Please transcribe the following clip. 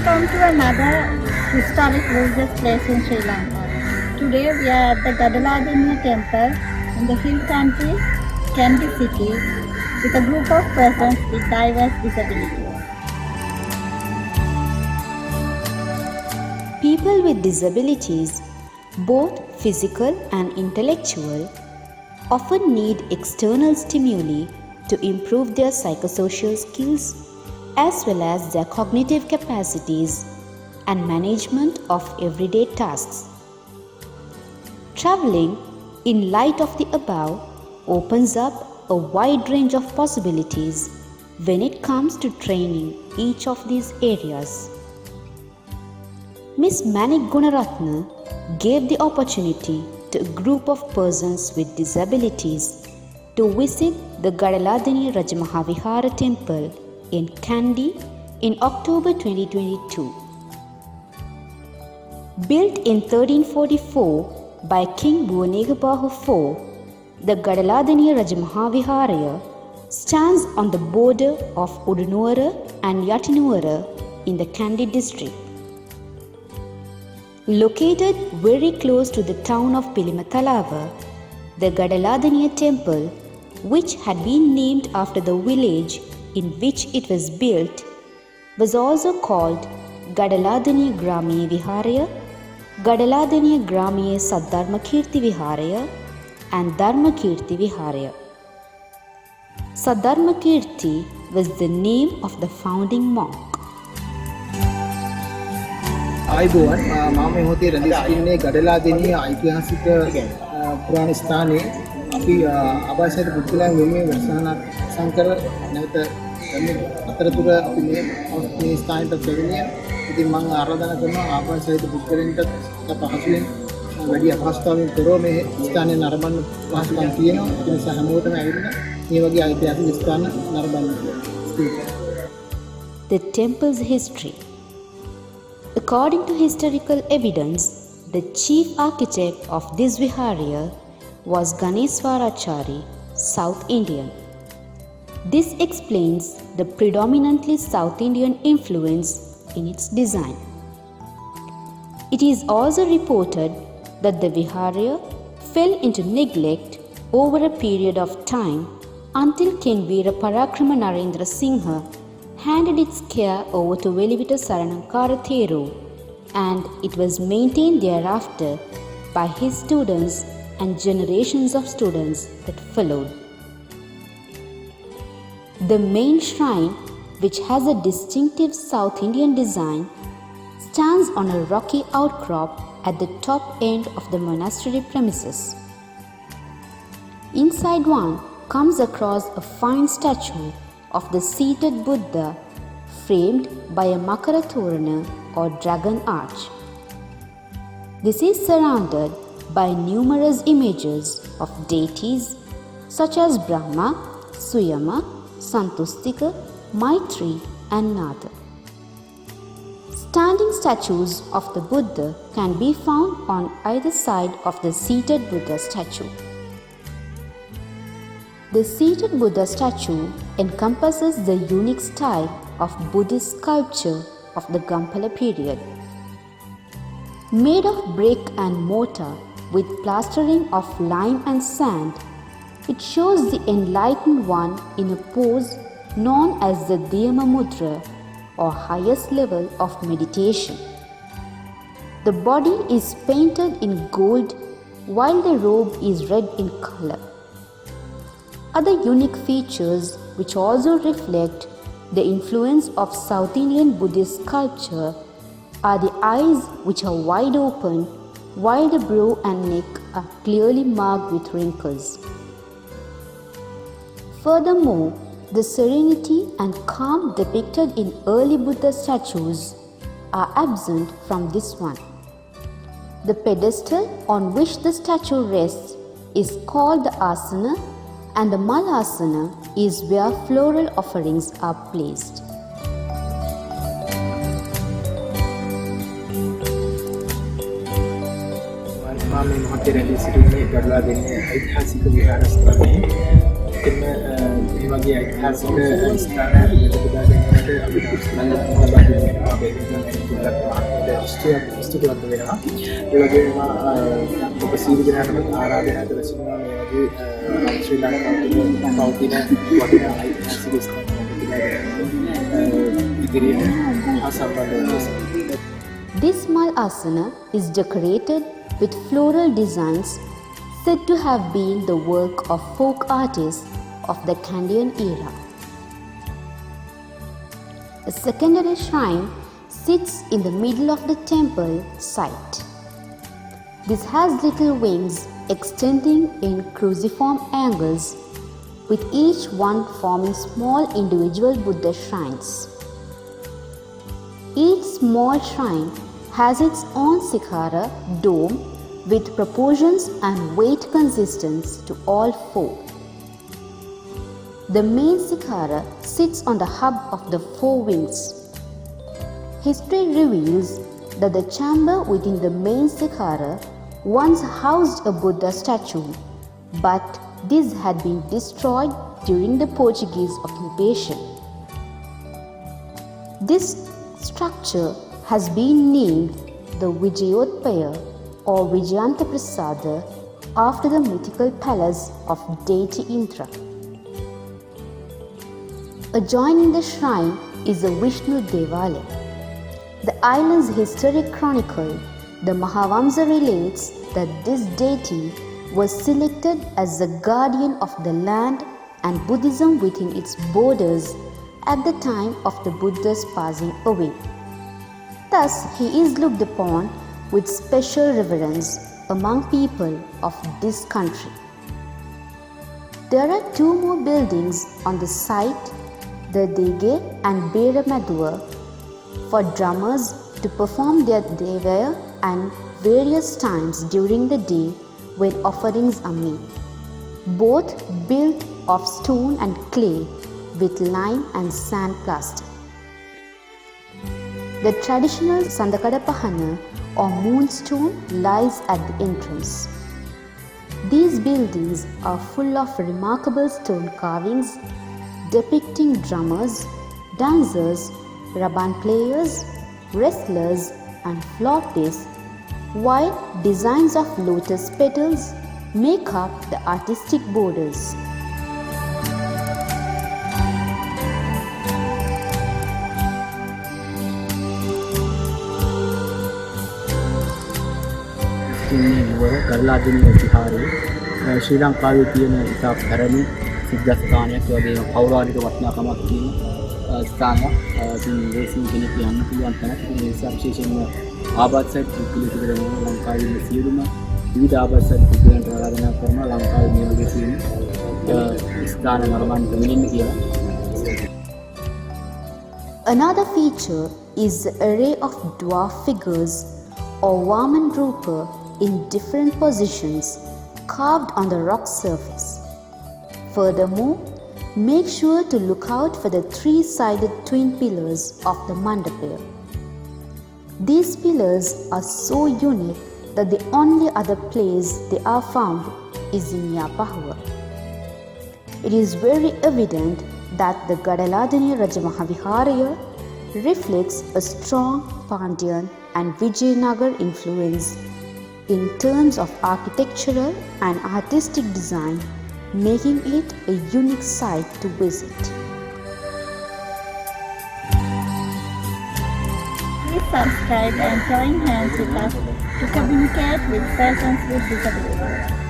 Welcome to another historic religious place in Sri Lanka. Today we are at the Gadaladeniya Temple in the hill country, Kandy city, with a group of persons with diverse disabilities. People with disabilities, both physical and intellectual, often need external stimuli to improve their psychosocial skills as well as their cognitive capacities and management of everyday tasks. Traveling in light of the above opens up a wide range of possibilities when it comes to training each of these areas. Ms. Manique Gunaratne gave the opportunity to a group of persons with disabilities to visit the Gadaladeniya Raja Maha Vihara Temple in Kandy in October 2022. Built in 1344 by King Buwanekabahu IV, the Gadaladeniya Raja Maha Viharaya stands on the border of Udunuwara and Yatinuwara in the Kandy district. Located very close to the town of Pilimathalawa, the Gadaladeniya Temple, which had been named after the village in which it was built, was also called Gadaladeniya Gramaye Viharaya, Gadaladeniya Gramaye Saddharmakirthi Viharaya, and Dharmakirthi Viharaya. Saddharmakirthi was the name of the founding monk. ආයිබෝවන් මම මේ මොහොතේ රැඳී සිටින්නේ ගඩලාදෙණිය ඓතිහාසික පුරාණ ස්ථානයේ අපි ආභාෂිත පුද්ගලයන් වෙනුවෙන් වැඩසටහනක් සංකර නැවත මේ අතරතුර අපි මේ ස්ථානයට පැමිණියා. ඉතින් මම ආරාධනා කරනවා ආභාෂිත පුද්ගලයන්ට පහසුවෙන් වැඩි අපහසුතාවයන් තොරව මේ ස්ථානය නරඹන්න පහසුකම් තියෙනවා. ඒ නිසා හැමෝටම ඇවිල්ලා මේ වගේ ඓතිහාසික ස්ථාන නරඹන්න. The temple's history. According to historical evidence, the chief architect of this Vihayara was Ganeswarachari, South Indian. This explains the predominantly South Indian influence in its design. It is also reported that the Vihayara fell into neglect over a period of time until King Veera Parakrama Narendra Singha handed its care over to Velivita Saranankara Theru, and it was maintained thereafter by his students and generations of students that followed. The main shrine, which has a distinctive South Indian design, stands on a rocky outcrop at the top end of the monastery premises. Inside one comes across a fine statue of the seated Buddha framed by a Makara Torana or dragon arch. This is surrounded by numerous images of deities such as Brahma, Suyama, Santustika, Maitri and Nada. Standing statues of the Buddha can be found on either side of the seated Buddha statue. The seated Buddha statue encompasses the unique style of Buddhist sculpture of the Gamphala period. Made of brick and mortar with plastering of lime and sand, it shows the enlightened one in a pose known as the Dhyama Mudra or highest level of meditation. The body is painted in gold while the robe is red in color. Other unique features which also reflect the influence of South Indian Buddhist sculpture are the eyes, which are wide open, while the brow and neck are clearly marked with wrinkles. Furthermore, the serenity and calm depicted in early Buddha statues are absent from this one. The pedestal on which the statue rests is called the asana, and the Malasana is where floral offerings are placed. මම මේ මොහොතේ රැඳී සිටින්නේ ගඩලාදෙණිය ඓතිහාසික විහාරස්ථානයේ. එතන මේ මගේ ඓතිහාසික ස්ථානයක් මෙතන ගැනීමට අපිට උත්සාහ ලබා දෙනවා. අපි ඉස්තුතියක් වෙනවා. ඒ වගේම ඔබ සියලු දෙනාටම ආරාධනා කර සිටිනවා මේ වගේ ශ්‍රී ලංකාවේ පවතින වටිනා ඓතිහාසික ස්ථානයක් ඉදිරියට සම්බන්ධ වෙනවා. This Mal Asana is decorated with floral designs said to have been the work of folk artists of the Kandyan era. A secondary shrine sits in the middle of the temple site. This has little wings extending in cruciform angles, with each one forming small individual Buddha shrines. Each small shrine has its own sikhara dome with proportions and weight consistent to all four. The main sikhara sits on the hub of the four wings. History reveals that the chamber within the main sikhara once housed a Buddha statue, but this had been destroyed during the Portuguese occupation. This structure has been named the Vijayotpaya or Vijayanta Prasada after the mythical palace of deity Indra. Adjoining the shrine is the Vishnu Devalaya. The island's historic chronicle, the Mahavamsa, relates that this deity was selected as the guardian of the land and Buddhism within its borders at the time of the Buddha's passing away. Thus, he is looked upon with special reverence among people of this country. There are two more buildings on the site, the Dege and Beramadua, for drummers to perform their devaya and various times during the day when offerings are made. Both built of stone and clay with lime and sand plaster. The traditional Sandakadapahana or moonstone lies at the entrance. These buildings are full of remarkable stone carvings depicting drummers, dancers, raban players, wrestlers and flautists, while designs of lotus petals make up the artistic borders. Gadaladeniya Viharaya ශ්‍රී ලංකාවේ තියෙන ඉතා පැරණි සිද්ධාස්ථානයක් වගේම පෞරාණික වටිනාකමක් තියෙන ස්ථානයක්. ඉතින් දේශීය කෙනෙක් යන්න පුළුවන් තැනක්. ඒ නිසා විශේෂයෙන්ම ආබාධිත පුද්ගලයෙකුට වෙනවා ලංකාවේ ඉන්න සියලුම විවිධ ආබාධිත පුද්ගලයන්ට ආරාධනා කරනවා ලංකාවේ මේ වගේ තියෙන ස්ථාන නරඹන්න දෙන්න කියලා. Another feature is the array of dwarf figures or Vaman Rupa in different positions carved on the rock surface. Furthermore, make sure to look out for the three-sided twin pillars of the mandapa. These pillars are so unique that the only other place they are found is in Yapahua. It is very evident that the Gadaladeniya Raja Maha Viharaya reflects a strong Pandyan and Vijayanagar influence in terms of architectural and artistic design, making it a unique site to visit. Please subscribe and join hands with us to communicate with persons with disabilities.